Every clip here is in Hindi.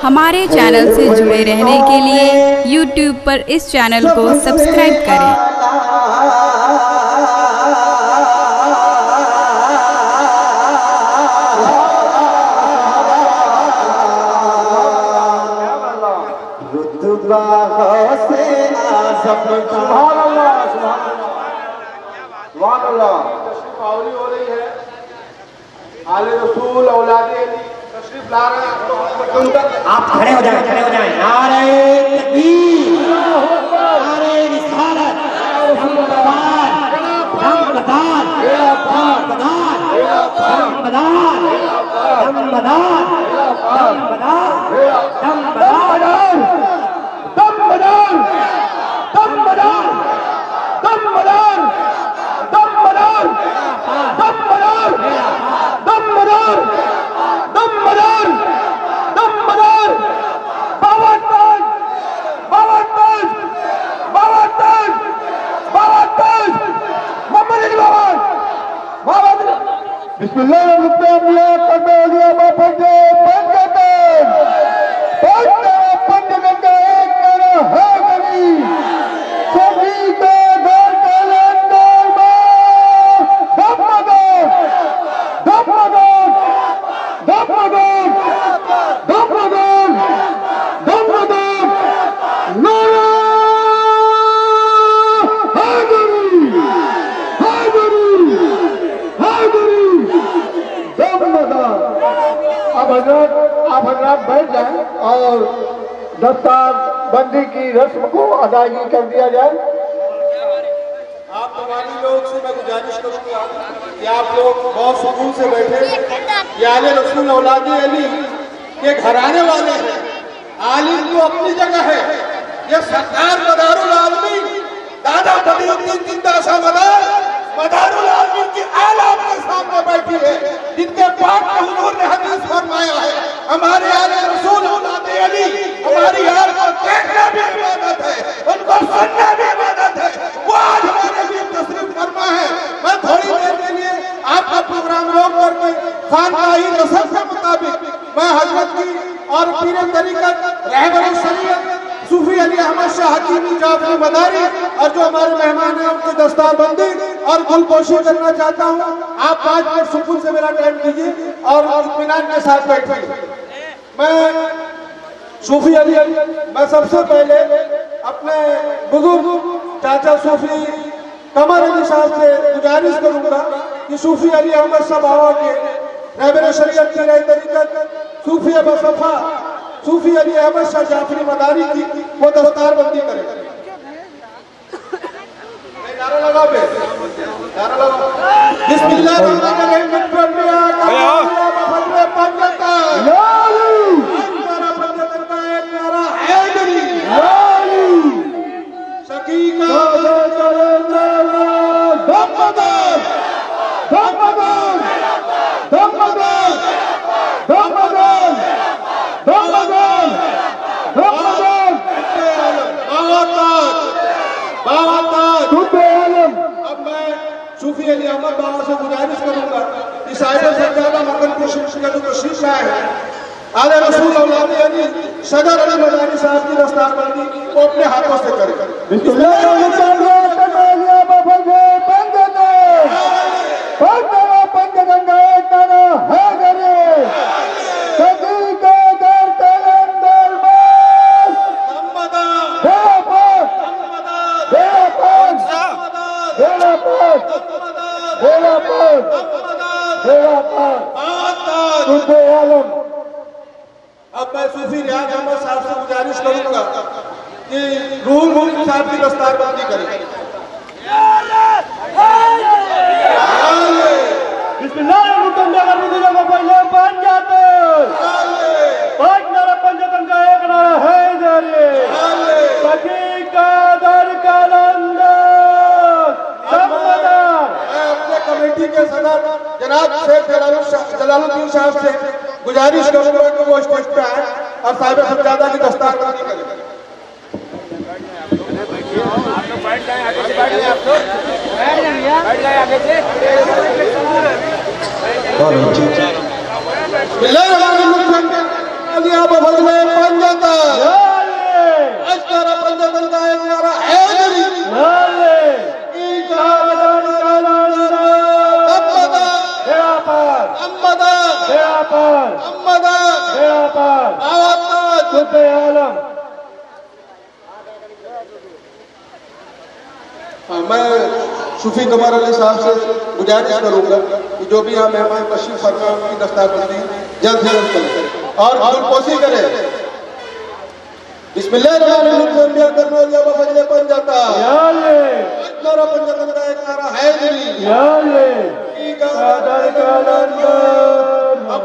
हमारे चैनल से जुड़े रहने के लिए YouTube पर इस चैनल को सब्सक्राइब करें। पावली हो रही है। आले रसूल औलादे तशरीफ ला रहे हैं। आप खड़े हो जाएं, खड़े हो जाएं। नारे तकबीर, नारे रिसालत, हमददान, हमददान, हमददान, हमददान, हमददान, हमददान, दमदार, दमदार, दमदार, दमदार, दमदार, दमदार, दमदार, दमदार, बावताज, बावताज, बावताज, बावताज, मोहम्मद अली बाबा, बिस्मिल्लाहिर्रहमानिर्रहीम, करने लिया बाबा के पंजतन, पंजतन का एक नारा है गरी, सभी का घर का लंदर में, दमदार, दमदार, दमदार, दमदार, दमदार, नारा है गरी, है गरी, है गरी, दमदार। अब हजरत बैठ जाएं और दस्तार बंदी की रस्म को अदायगी कर दिया जाए। आप तमाम लोग से मैं गुजारिश करूंगा कि आप लोग बहुत सुकून से बैठे। ये आले रसूल औलादे अली के घराने वाले हैं। आलिम तो अपनी जगह है। ये सरकार मदारुल आलमीन दादा बदरुद्दीन जिंदा शाह मदारुल आलमीन की आला आपके सामने बैठी है, जिनके पाक में हुजूर ने हदीस फरमाया है, हमारे आले रसूल औलादे अली हमारी यार को देखना भी इबादत है, उनको सुनना भी इबादत है। वो आज हमारे लिए तशरीफ फरमा है। मैं थोड़ी देर के लिए आपका प्रोग्राम रोक करके खानकाही रस्म के मुताबिक मैं हजरत की और पीर तरीकत रहबर शरीयत सूफी अली अहमद शाह हकीमी जाफरी मदारी और जो हमारे मेहमान हैं उनकी दस्तारबंदी और गुलपोशी करना चाहता हूँ। आप 5 मिनट सुकून से मेरा टाइम दीजिए और इत्मीनान के साथ बैठिए। मैं सूफी अली मैं सबसे पहले अपने बुजुर्ग चाचा सूफी कमर अली साहब से गुजारिश करूंगा कि सूफी अली अहमद शाह बाबा के रहबर शरीयत की राय तरीकत सूफी अबू सफा सूफी अली अहमद शाह जाफरी मदारी की वो दस्तारबंदी करें। नारा लगा बे, नारा लगा। बिस्मिल्लाहिर्रहमानिर्रहीम। अब मैं सूफी अली अहमद बाबा से गुजारिश करूंगा कि साहिब सज्जादा मकन को शिक्षक जो शीशा है आले रसूल औलादे अली सदर अली मदारी साहब की दस्तारबंदी को अपने हाथों से करें। अब मैं सूफी रियाज अहमद साहब से गुजारिश करूंगा कि रूहुल मुल्क साहब की दस्तारबंदी करें। पंजतन का एक नारा है अपने कमेटी के सदर जनाब शेख जलालुद्दीन साहब से गुजारिश करूंगा कि वो स्टेज पे आए और साहिब सज्जादा की दस्तारबंदी करें। बैठ जाए आगे से। मैं सूफी कमर अली साहब से गुजारिश करूंगा कि जो भी यहाँ मेहमान तशरीफ फरमा उनकी दस्तारबंदी जल्द से जल्द करें और कोशिश करें।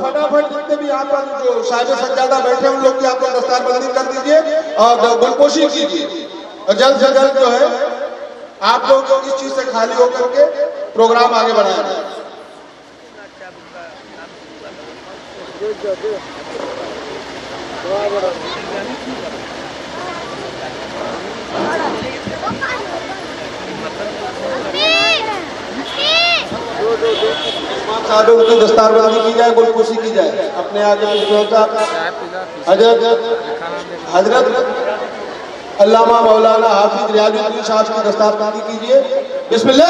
फटाफट जितने भी यहाँ पर जो साहिब सज्जादा बैठे उन लोग की आप लोग दस्तारबंदी कर दीजिए और गुलपोशी कीजिए और जल्द से जल्द जो है आप लोग इस चीज से खाली होकर के प्रोग्राम आगे बढ़ाया जाए। साधु की दस्तारबंदी की जाए, गुलपोशी की जाए। अपने आगे हजरत अल्लामा मौलाना हाफिज रियाजुद्दीन साहब की दस्तारबंदी कीजिए। बिस्मिल्लाह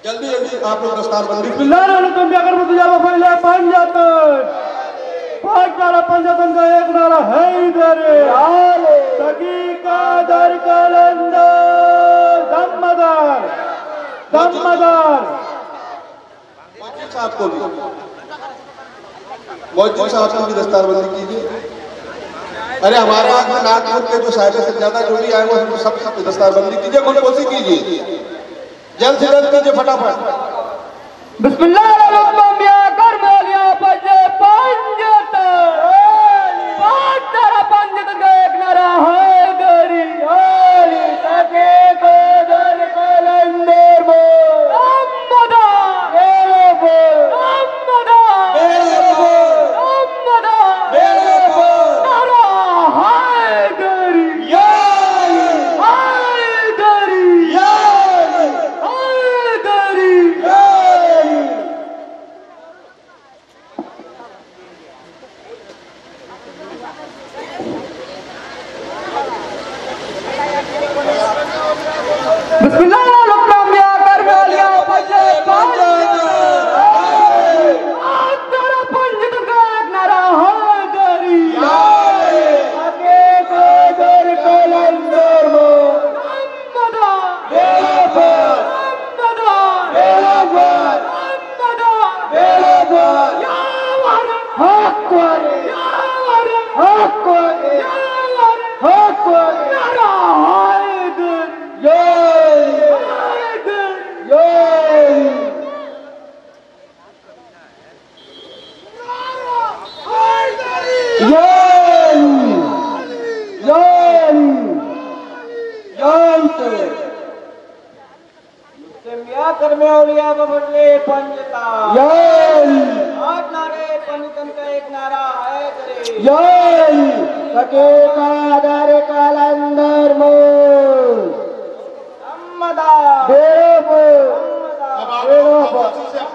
जल्दी जल्दी आप लोग दस्तारबंदी पंजातन का एक नारा है इधर दर कलंदर दमदार दमदार साहब को भी मौजूद साहब को भी दस्तारबंदी कीजिए। अरे हमारे यहाँ में नागपुर के जो साहिब से ज्यादा जो भी आए वो सब दस्तारबंदी कीजिए, गुलपोशी कीजिए, जल्द से जल्द कीजिए फटाफट। बिस्मिल्लाह एक नारा है गरी सके को दर कलंदर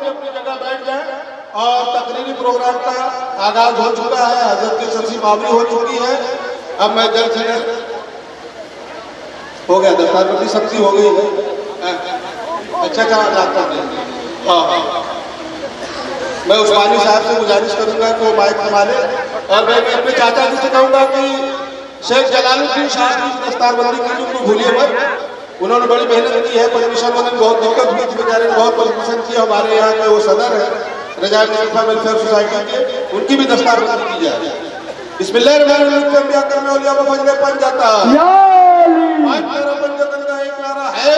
अपनी जगह बैठ जाए और तकरीरी प्रोग्राम का आगाज हो चुका है, हजरत की सबसी मावरी हो चुकी है। अब मैं जल्द से जल्द हो गया दस्तारबंदी सबकी हो गई है। अच्छा कहा जाता है। हाँ मैं उस्मानी साहब से गुजारिश करूंगा कि वो माइक संभाले और मैं अपने चाचा जी से कहूंगा कि शेख जलालुद्दीन साहब की दस्तारबंदी की उनको भूलिए मत। उन्होंने बड़ी मेहनत की है, परमिशन में बहुत दिक्कत हुई थी, बेचारे ने बहुत परमिशन की। हमारे यहाँ के वो सदर है रजाई खलीफा वेलफेयर सोसाइटी के, उनकी भी दस्तारबंदी की जाए। एक नारा है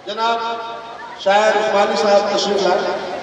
जनाब शायर उस्मानी साहब तशरीफ लाए।